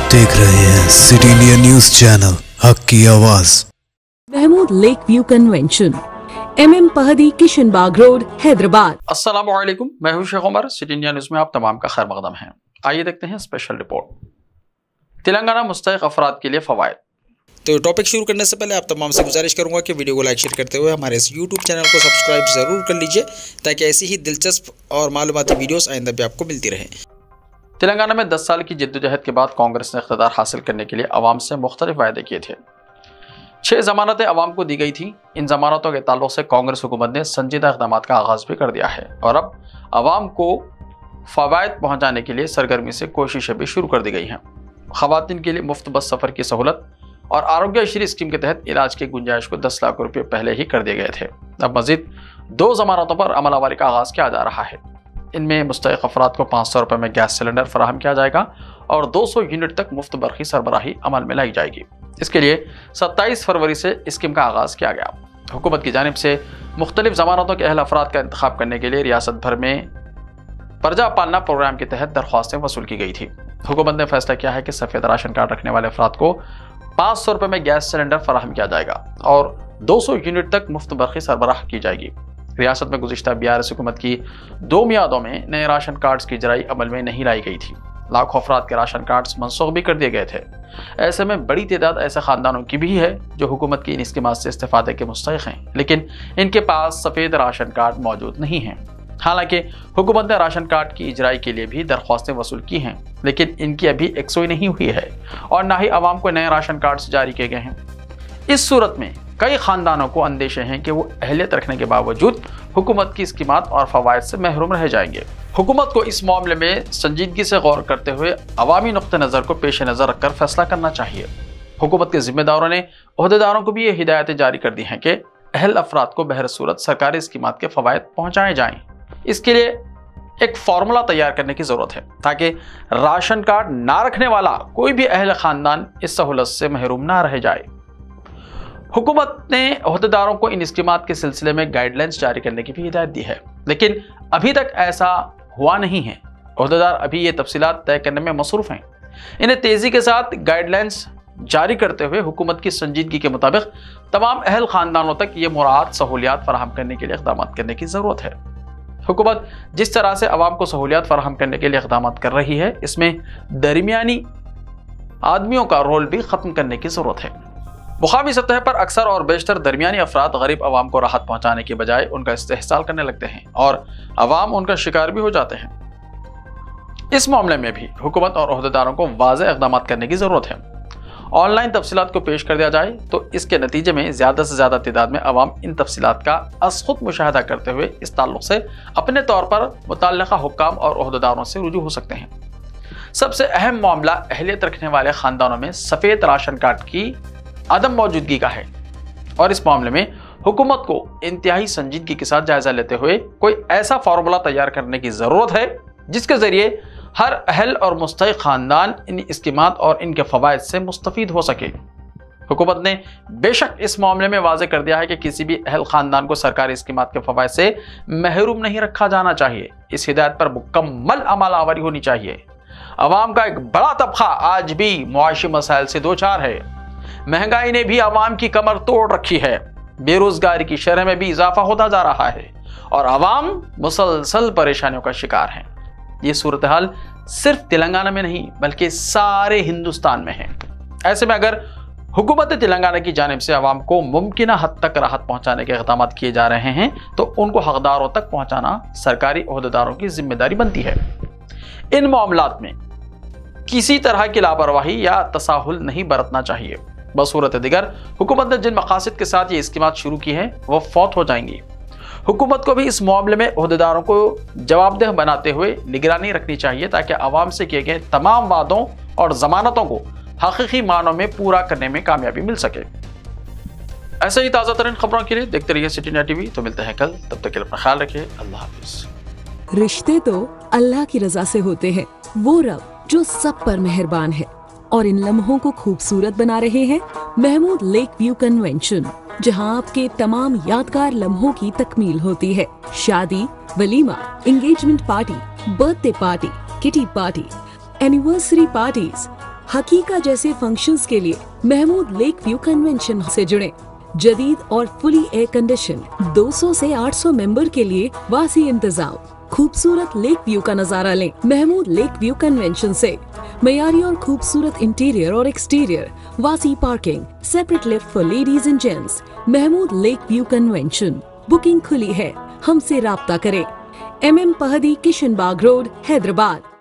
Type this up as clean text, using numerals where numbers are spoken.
देख रहे हैं सिटी इंडिया न्यूज चैनल, हक की आवाज। Mahmood lake view convention, MM Pahadi, Kishan Bagh road, Hyderabad. अस्सलाम वालेकुम, मैं हूं Sheikh Umar. City India News में आप तमाम का खैर मकदम है। आइए देखते हैं स्पेशल रिपोर्ट। तेलंगाना मुस्तहिक अफराद के लिए फवायद। तो टॉपिक शुरू करने से पहले आप तमाम से गुजारिश करूंगा कि वीडियो को लाइक शेयर करते हुए हमारे इस यूट्यूब चैनल को सब्सक्राइब ज़रूर कर लीजिए, ताकि ऐसी ही दिलचस्प और मालूमाती वीडियोस आइंदा भी आपको मिलती रहे। तेलंगाना में 10 साल की जद्दोजहद के बाद कांग्रेस ने इख्तियार हासिल करने के लिए अवाम से मुख्तलिफ वायदे किए थे। 6 जमानतें अवाम को दी गई थी। इन जमानतों के ताल्लुक से कांग्रेस हुकूमत ने संजीदा इक़दामात का आगाज़ भी कर दिया है और अब अवाम को फ़वायद पहुँचाने के लिए सरगर्मी से कोशिशें भी शुरू कर दी गई हैं। ख़वातीन के लिए मुफ्त बस सफ़र की सहूलत और आरोग्यश्री स्कीम के तहत इलाज की गुंजाइश को 10 लाख रुपये पहले ही कर दिए गए थे। अब मज़ीद 2 जमानतों पर अमलावरी का आगाज़ किया जा रहा है। इनमें मुस्तहिक अफराद को 500 रुपये में गैस सिलेंडर फराहम किया जाएगा और 200 यूनिट तक मुफ्त बरक़ी सरबराही अमल में लाई जाएगी। इसके लिए 27 फरवरी से स्कीम का आगाज़ किया गया। हुकूमत की जानिब से मुख्तलिफ ज़मानतों के अहल अफराद का इंतखाब करने के लिए रियासत भर में प्रजा पालना प्रोग्राम के तहत दरख्वास्तें वसूल की गई थी। हुकूमत ने फैसला किया है कि सफ़ेद राशन कार्ड रखने वाले अफराद को 500 रुपये में गैस सिलेंडर फराहम किया जाएगा और 200 यूनिट तक मुफ्त बरक़ी सरबराह की जाएगी। रियासत में गुज़िश्ता BRS हुकूमत की 2 मियादों में नए राशन कार्ड्स की इजराई अमल में नहीं लाई गई थी। लाखों अफराद के राशन कार्ड्स मनसूख भी कर दिए गए थे। ऐसे में बड़ी तादाद ऐसे ख़ानदानों की भी है जो हुकूमत की इन स्कीमात से इस्तेफादे के मुस्तहिक़ हैं, लेकिन इनके पास सफ़ेद राशन कार्ड मौजूद नहीं हैं। हालांकि हुकूमत ने राशन कार्ड की इजराई के लिए भी दरख्वास्तें वसूल की हैं, लेकिन इनकी अभी एकसोई नहीं हुई है और ना ही आवाम को नए राशन कार्ड्स जारी किए गए हैं। इस सूरत में कई ख़ानदानों को अंदेशे हैं कि वो अहलियत रखने के बावजूद हुकूमत की स्कीमात और फ़वायद से महरूम रह जाएंगे। हुकूमत को इस मामले में संजीदगी से गौर करते हुए अवामी नुक्ते नज़र को पेश नज़र रखकर फैसला करना चाहिए। हुकूमत के ज़िम्मेदारों ने अहदेदारों को भी ये हिदायतें जारी कर दी हैं कि अहल अफराद को बहर सूरत सरकारी स्कीमात के फ़वायद पहुँचाए जाएँ। इसके लिए एक फार्मूला तैयार करने की ज़रूरत है ताकि राशन कार्ड ना रखने वाला कोई भी अहल ख़ानदान इस सहूलत से महरूम ना रह जाए। हुकूमत ने अहदेदारों को इन स्कीमात के सिलसिले में गाइडलाइंस जारी करने की भी हिदायत दी है, लेकिन अभी तक ऐसा हुआ नहीं है। अहदेदार अभी ये तफसीलात तय करने में मसरूफ़ हैं। इन्हें तेज़ी के साथ गाइडलाइंस जारी करते हुए हुकूमत की संजीदगी के मुताबिक तमाम अहल ख़ानदानों तक ये मुराद सहूलियात फराहम करने के लिए इक़दाम करने की ज़रूरत है। हुकूमत जिस तरह से अवाम को सहूलियात फराहम करने के लिए इक़दाम कर रही है, इसमें दरमियानी आदमियों का रोल भी ख़त्म करने की ज़रूरत है। मुकामी सतह पर अक्सर और बेशतर दरमियानी अफराद गरीब अवाम को राहत पहुँचाने के बजाय उनका इस्तेहसाल करने लगते हैं और अवाम उनका शिकार भी हो जाते हैं। इस मामले में भी हुकूमत और अहदेदारों को वाज़ेह इक़दाम करने की ज़रूरत है। ऑनलाइन तफसीलात को पेश कर दिया जाए तो इसके नतीजे में ज़्यादा से ज़्यादा तादाद में अवाम इन तफसीलात का अज़-खुद मुशाहदा करते हुए इस ताल्लुक़ से अपने तौर पर मुतल्लिक़ा हुक्काम और अहदेदारों से रुजू हो सकते हैं। सबसे अहम मामला अहलियत रखने वाले ख़ानदानों में सफ़ेद राशन कार्ड की अदम मौजूदगी का है और इस मामले में हुकूमत को इंतहाई संजीदगी के साथ जायजा लेते हुए कोई ऐसा फार्मूला तैयार करने की ज़रूरत है जिसके ज़रिए हर अहल और मुस्तहिक़ ख़ानदान इन स्कीमात और इनके फ़वायद से मुस्तफ़ीद हो सके। हुकूमत ने बेशक इस मामले में वाज़ेह कर दिया है कि किसी भी अहल ख़ानदान को सरकारी स्कीमात के फ़वायद से महरूम नहीं रखा जाना चाहिए। इस हिदायत पर मुकम्मल अमल आवरी होनी चाहिए। अवाम का एक बड़ा तबका आज भी मुआशी मसाइल से दो चार है। महंगाई ने भी अवाम की कमर तोड़ रखी है। बेरोजगारी की शरह में भी इजाफा होता जा रहा है और अवाम मुसलसल परेशानियों का शिकार है। ये सूरत हाल सिर्फ तेलंगाना में नहीं बल्कि सारे हिंदुस्तान में है। ऐसे में अगर हुकूमत तेलंगाना की जानिब से अवाम को मुमकिन हद तक राहत पहुंचाने के इक़दाम किए जा रहे हैं तो उनको हकदारों तक पहुंचाना सरकारी अहदेदारों की जिम्मेदारी बनती है। इन मामलात में किसी तरह की लापरवाही या तसाहुल नहीं बरतना चाहिए। बसूरत दिगर हुकूमत ने जिन मकासद के साथ ये स्कीमात शुरू की हैं वह फौत हो जाएंगी। हुकूमत को भी इस मामले में अहदेदारों को जवाबदेह बनाते हुए निगरानी रखनी चाहिए ताकि आवाम से किए गए तमाम वादों और जमानतों को हकीकी मानों में पूरा करने में कामयाबी मिल सके। ऐसे ही ताज़ा तरीन खबरों के लिए देखते रहिए सिटी इंडिया TV। तो मिलते हैं कल, तब तक के लिए अपना ख्याल रखिए। अल्लाह हाफिज़। रिश्ते तो अल्लाह की रजा से होते हैं, वो रब जो सब पर मेहरबान है और इन लम्हों को खूबसूरत बना रहे हैं महमूद लेक व्यू कन्वेंशन, जहां आपके तमाम यादगार लम्हों की तकमील होती है। शादी, वलीमा, engagement party, birthday party, kitty party, anniversary parties, हकीका जैसे फंक्शंस के लिए महमूद लेक व्यू कन्वेंशन से जुड़े। जदीद और फुली एयर कंडीशन 200 से 800 मेंबर के लिए वासी इंतजाम। खूबसूरत लेक व्यू का नजारा लें महमूद लेक व्यू कन्वेंशन से। मयारी और खूबसूरत इंटीरियर और एक्सटीरियर, वासी parking, separate lift for ladies and gents. Mahmood lake view convention. Booking खुली है, हमसे राब्ता करें। MM Pahadi, Kishan Bagh road, Hyderabad.